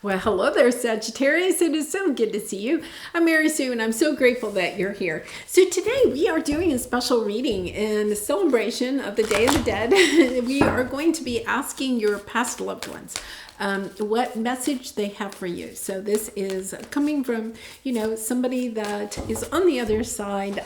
Well, hello there, Sagittarius. It is so good to see you. I'm Mary Sue, and I'm so grateful that you're here. So today we are doing a special reading in celebration of the Day of the Dead. We are going to be asking your past loved ones what message they have for you. So this is coming from, somebody that is on the other side,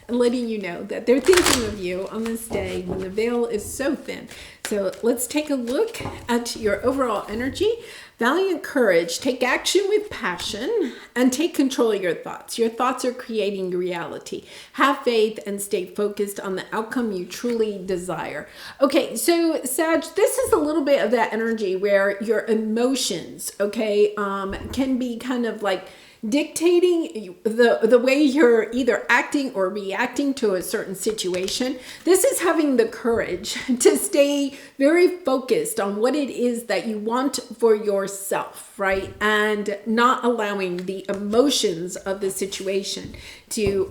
letting you know that they're thinking of you on this day when the veil is so thin. So let's take a look at your overall energy. Valiant courage, take action with passion, and take control of your thoughts. Your thoughts are creating reality. Have faith and stay focused on the outcome you truly desire. Okay, so Sag, this is a little bit of that energy where your emotions, can be kind of like dictating the way you're either acting or reacting to a certain situation. This is having the courage to stay very focused on what it is that you want for yourself, right? And not allowing the emotions of the situation to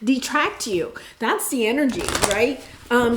detract you. That's the energy, right?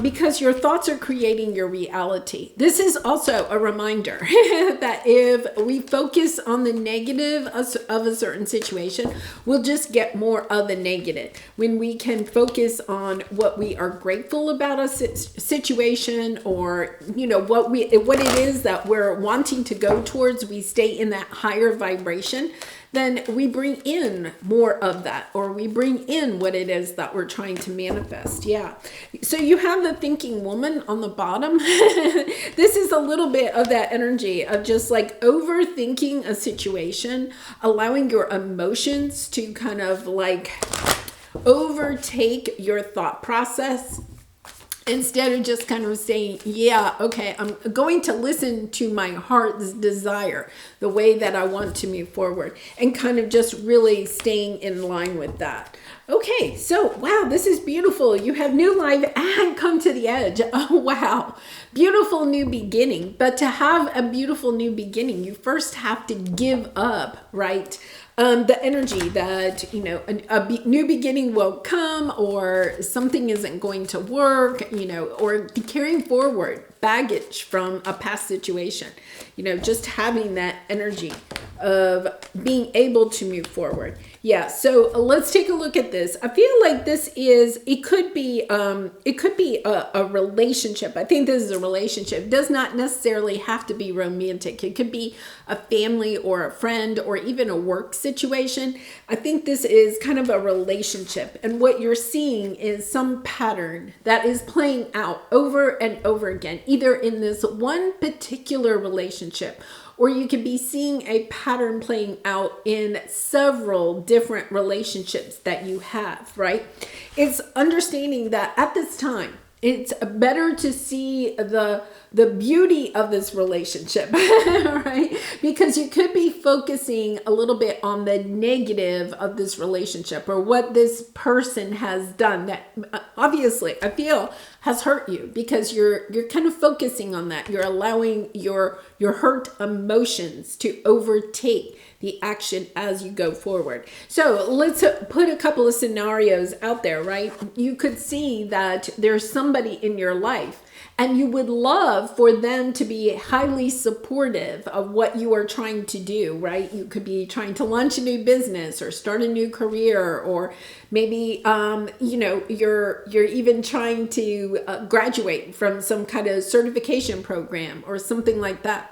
Because your thoughts are creating your reality. This is also a reminder that if we focus on the negative of a certain situation, we'll just get more of the negative. When we can focus on what we are grateful about a situation, or what it is that we're wanting to go towards, we stay in that higher vibration, then we bring in more of that, or we bring in what it is that we're trying to manifest. Yeah. So you have the thinking woman on the bottom. This is a little bit of that energy of just like overthinking a situation, allowing your emotions to kind of like overtake your thought process. Instead of just kind of saying, yeah, okay, I'm going to listen to my heart's desire, the way that I want to move forward, and kind of just really staying in line with that. Okay, so wow, this is beautiful. You have new life and come to the edge. Oh, wow. Beautiful new beginning. But to have a beautiful new beginning, you first have to give up, right? The energy that, a new beginning will come, or something isn't going to work, or carrying forward baggage from a past situation, just having that energy of being able to move forward. Yeah. So let's take a look at this. I feel like it could be a relationship. I think this is a relationship. It does not necessarily have to be romantic. It could be a family or a friend or even a work situation. I think this is kind of a relationship. And what you're seeing is some pattern that is playing out over and over again, either in this one particular relationship, or you could be seeing a pattern playing out in several different relationships that you have, right? It's understanding that at this time, it's better to see the beauty of this relationship, right? Because you could be focusing a little bit on the negative of this relationship, or what this person has done that obviously I feel has hurt you, because you're kind of focusing on that. You're allowing your hurt emotions to overtake the action as you go forward. So let's put a couple of scenarios out there, right? You could see that there's somebody in your life, and you would love for them to be highly supportive of what you are trying to do, right? You could be trying to launch a new business or start a new career, or maybe, you're even trying to graduate from some kind of certification program or something like that.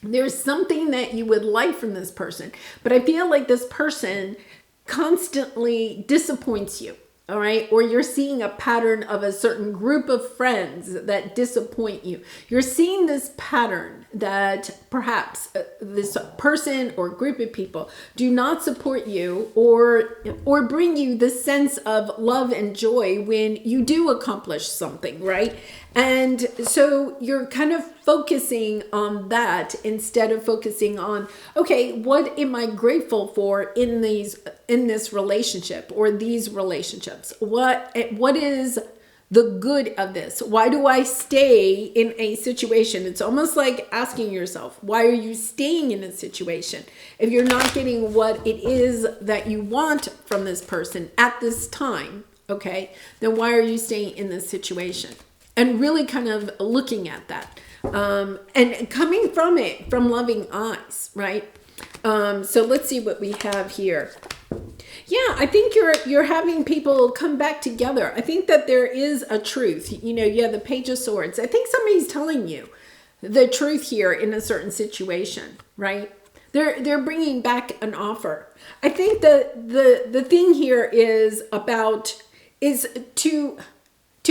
There's something that you would like from this person, but I feel like this person constantly disappoints you. All right. Or you're seeing a pattern of a certain group of friends that disappoint you. You're seeing this pattern that perhaps this person or group of people do not support you, or bring you the sense of love and joy when you do accomplish something, right? And so you're kind of focusing on that instead of focusing on, okay, what am I grateful for in this relationship or these relationships? What is the good of this? Why do I stay in a situation? It's almost like asking yourself, why are you staying in a situation? If you're not getting what it is that you want from this person at this time, okay, then why are you staying in this situation? And really kind of looking at that. And coming from it, from loving eyes, right? So let's see what we have here. Yeah, I think you're having people come back together. I think that there is a truth. You know, you have the Page of Swords. I think somebody's telling you the truth here in a certain situation, right? They're bringing back an offer. I think that the thing here is to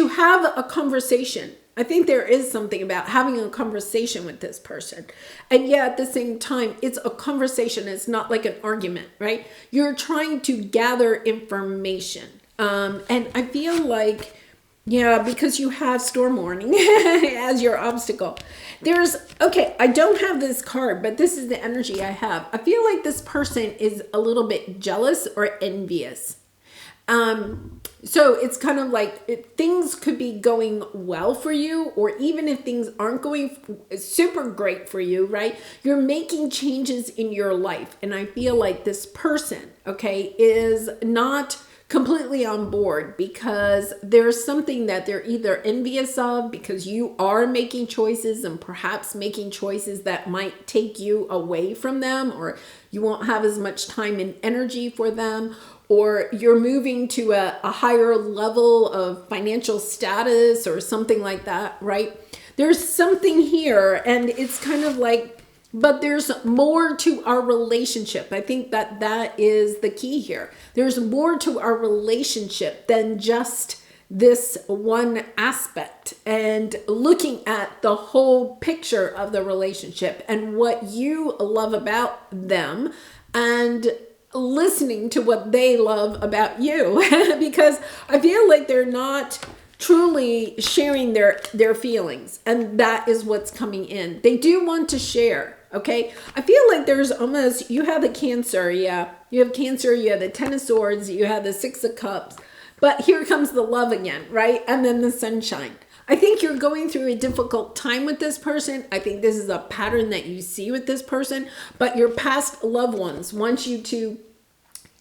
have a conversation. I think there is something about having a conversation with this person. And yet at the same time, it's a conversation. It's not like an argument, right? You're trying to gather information. And I feel like, yeah, because you have storm warning as your obstacle. Okay, I don't have this card, but this is the energy I have. I feel like this person is a little bit jealous or envious. So it's kind of like things could be going well for you, or even if things aren't going super great for you, right? You're making changes in your life. And I feel like this person, okay, is not completely on board because there's something that they're either envious of because you are making choices and perhaps making choices that might take you away from them, or you won't have as much time and energy for them, or you're moving to a higher level of financial status or something like that, right? There's something here, and it's kind of like, but there's more to our relationship. I think that is the key here. There's more to our relationship than just this one aspect, and looking at the whole picture of the relationship and what you love about them, and listening to what they love about you. Because I feel like they're not truly sharing their feelings, and that is what's coming in. They do want to share, okay? I feel like there's almost, you have the Cancer, yeah. You have Cancer, you have the Ten of Swords, you have the Six of Cups, but here comes the love again, right? And then the Sunshine. I think you're going through a difficult time with this person. I think this is a pattern that you see with this person, but your past loved ones want you to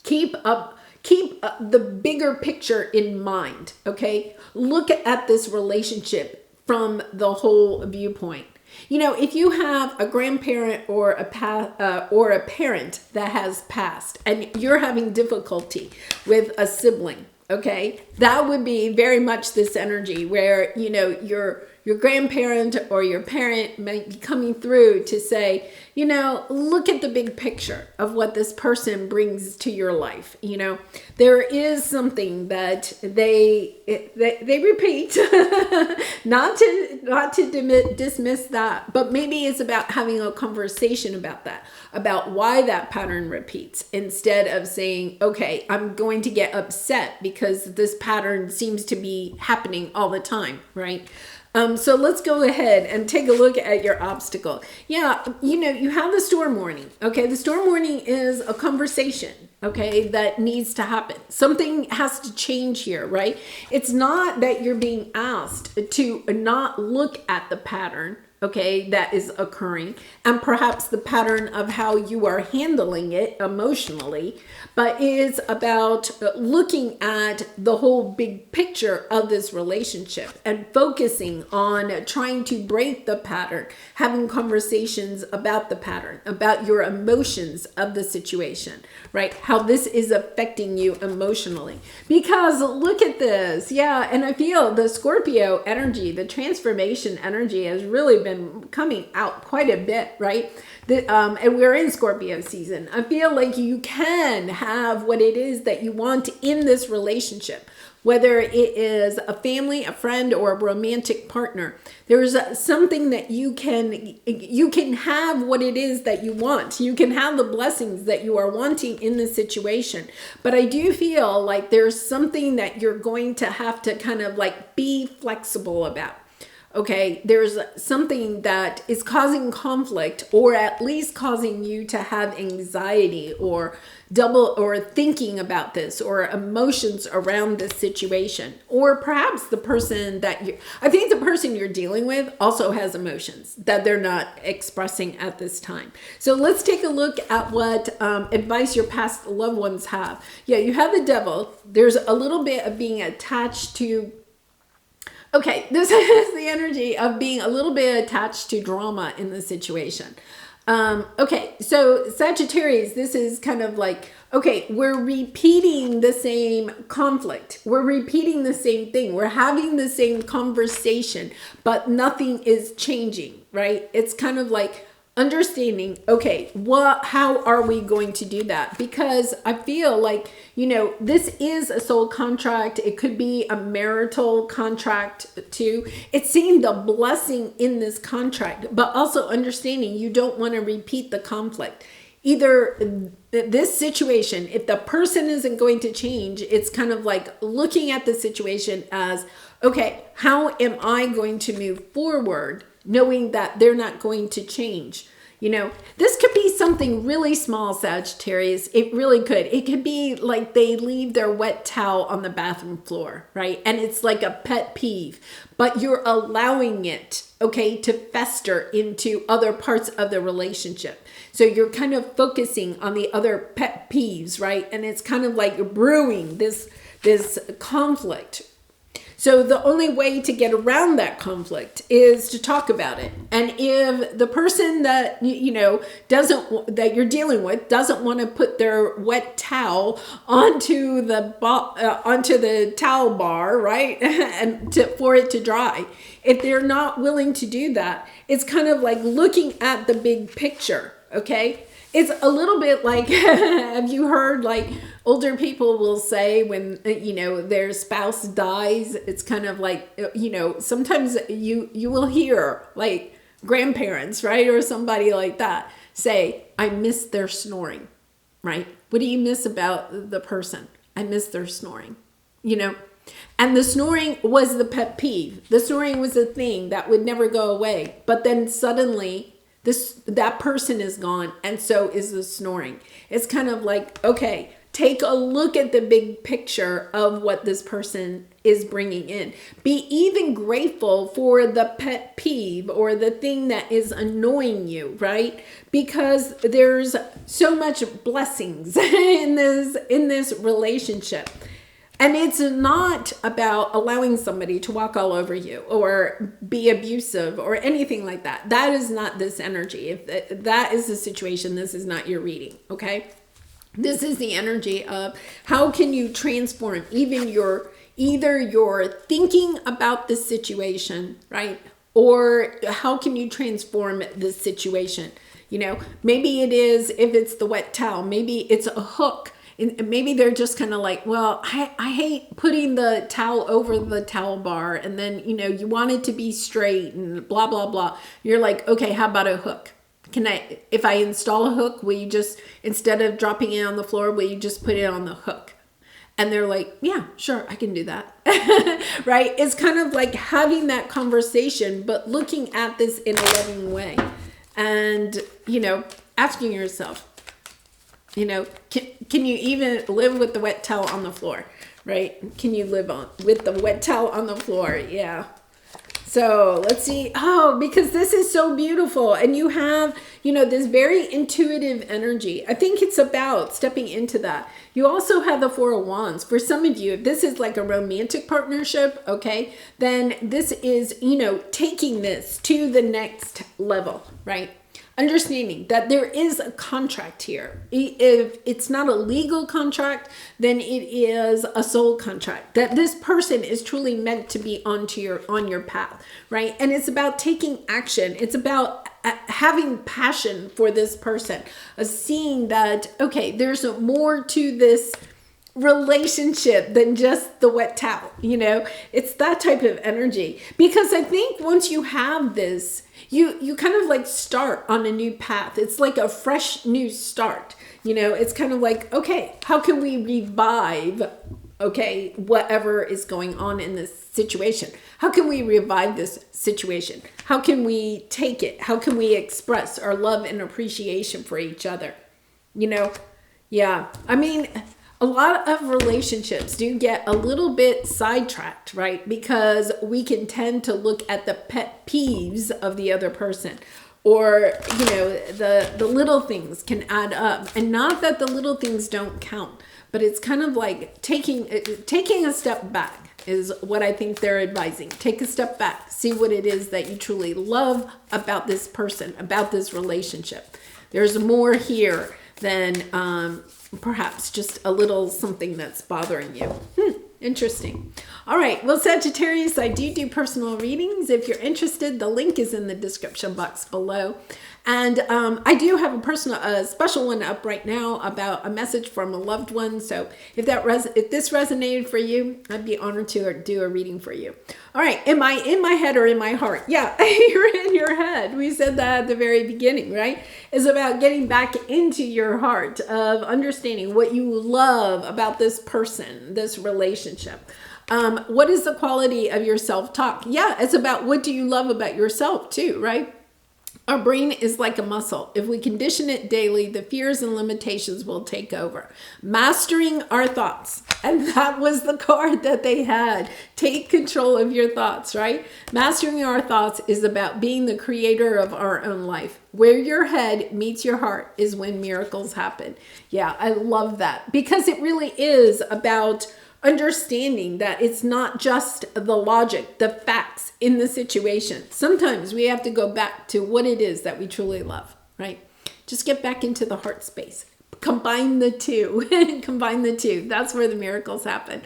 keep the bigger picture in mind, okay? Look at this relationship from the whole viewpoint. You know, if you have a grandparent or a parent that has passed and you're having difficulty with a sibling, okay, that would be very much this energy where, you know, your grandparent or your parent might be coming through to say, you know, look at the big picture of what this person brings to your life. You know, there is something that they repeat, not to dismiss that, but maybe it's about having a conversation about that, about why that pattern repeats, instead of saying, okay, I'm going to get upset because this pattern seems to be happening all the time, right? So let's go ahead and take a look at your obstacle. Yeah, you know, you have the storm warning. Okay, the storm warning is a conversation, okay, that needs to happen. Something has to change here, right? It's not that you're being asked to not look at the pattern, okay, that is occurring, and perhaps the pattern of how you are handling it emotionally, but it's about looking at the whole big picture of this relationship and focusing on trying to break the pattern, having conversations about the pattern, about your emotions of the situation, right? How this is affecting you emotionally. Because look at this, yeah, and I feel the Scorpio energy, the transformation energy has really been coming out quite a bit, right? And we're in Scorpio season. I feel like you can have what it is that you want in this relationship, whether it is a family, a friend, or a romantic partner. There's something that you can have what it is that you want. You can have the blessings that you are wanting in this situation. But I do feel like there's something that you're going to have to kind of like be flexible about. Okay, there's something that is causing conflict, or at least causing you to have anxiety or thinking about this, or emotions around this situation. Or perhaps the person I think the person you're dealing with also has emotions that they're not expressing at this time. So let's take a look at what advice your past loved ones have. Yeah, you have the Devil. There's a little bit of being attached to Okay, this is the energy of being a little bit attached to drama in the situation. Okay, so Sagittarius, this is kind of like, okay, we're repeating the same conflict. We're repeating the same thing. We're having the same conversation, but nothing is changing, right? It's kind of like understanding, okay, how are we going to do that? Because I feel like, this is a soul contract. It could be a marital contract too. It's seeing the blessing in this contract, but also understanding you don't want to repeat the conflict. Either this situation, if the person isn't going to change, it's kind of like looking at the situation as, okay, how am I going to move forward knowing that they're not going to change? This could be something really small, Sagittarius. It really could. It could be like they leave their wet towel on the bathroom floor, right? And it's like a pet peeve, but you're allowing it, okay, to fester into other parts of the relationship. So you're kind of focusing on the other pet peeves, right? And it's kind of like brewing this conflict. So the only way to get around that conflict is to talk about it. And if the person that that you're dealing with doesn't want to put their wet towel onto the towel bar, right, and for it to dry, if they're not willing to do that, it's kind of like looking at the big picture. Okay. It's a little bit like, have you heard like older people will say when, their spouse dies, it's kind of like, sometimes you will hear like grandparents, right? Or somebody like that say, I miss their snoring, right? What do you miss about the person? I miss their snoring, And the snoring was the pet peeve. The snoring was the thing that would never go away. But then suddenly that person is gone, and so is the snoring. It's kind of like, okay, take a look at the big picture of what this person is bringing in. Be even grateful for the pet peeve or the thing that is annoying you, right? Because there's so much blessings in this relationship. And it's not about allowing somebody to walk all over you or be abusive or anything like that. That is not this energy. If that is the situation, this is not your reading, okay? This is the energy of how can you transform either your thinking about the situation, right? Or how can you transform this situation? Maybe it is, if it's the wet towel, maybe it's a hook. And maybe they're just kind of like, well, I hate putting the towel over the towel bar. And then, you want it to be straight and blah, blah, blah. You're like, okay, how about a hook? If I install a hook, will you just, instead of dropping it on the floor, will you just put it on the hook? And they're like, yeah, sure, I can do that. Right? It's kind of like having that conversation, but looking at this in a loving way. And, asking yourself, can you even live with the wet towel on the floor, right? Can you live with the wet towel on the floor? Yeah. So let's see. Oh, because this is so beautiful. And you have, this very intuitive energy. I think it's about stepping into that. You also have the Four of Wands. For some of you, if this is like a romantic partnership, okay, then this is, taking this to the next level, right? Understanding that there is a contract here. If it's not a legal contract, then it is a soul contract. That this person is truly meant to be on your path, right? And it's about taking action. It's about having passion for this person, seeing that, okay, there's more to this relationship than just the wet towel. It's that type of energy. Because I think once you have this, you kind of like start on a new path. It's like a fresh new start. It's kind of like, okay, how can we revive, okay, whatever is going on in this situation? How can we revive this situation? How can we take it? How can we express our love and appreciation for each other? Yeah. I mean, a lot of relationships do get a little bit sidetracked, right? Because we can tend to look at the pet peeves of the other person, or, you know, the little things can add up. And not that the little things don't count, but it's kind of like taking a step back is what I think they're advising. Take a step back, see what it is that you truly love about this person, about this relationship. There's more here than perhaps just a little something that's bothering you. Interesting. All right. Well, Sagittarius, I do personal readings. If you're interested, the link is in the description box below. And I do have a special one up right now about a message from a loved one. So if this resonated for you, I'd be honored to do a reading for you. All right. Am I in my head or in my heart? Yeah, you're in your head. We said that at the very beginning, right? It's about getting back into your heart of understanding what you love about this person, this relationship. What is the quality of your self-talk? Yeah, it's about what do you love about yourself too, right? Our brain is like a muscle. If we condition it daily, the fears and limitations will take over. Mastering our thoughts. And that was the card that they had. Take control of your thoughts, right? Mastering our thoughts is about being the creator of our own life. Where your head meets your heart is when miracles happen. Yeah, I love that. Because it really is about understanding that it's not just the logic, the facts in the situation. Sometimes we have to go back to what it is that we truly love, right? Just get back into the heart space. Combine the two. Combine the two. That's where the miracles happen.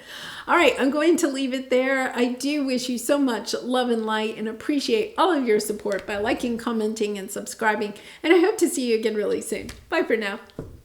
All right, I'm going to leave it there. I do wish you so much love and light and appreciate all of your support by liking, commenting, and subscribing. And I hope to see you again really soon. Bye for now.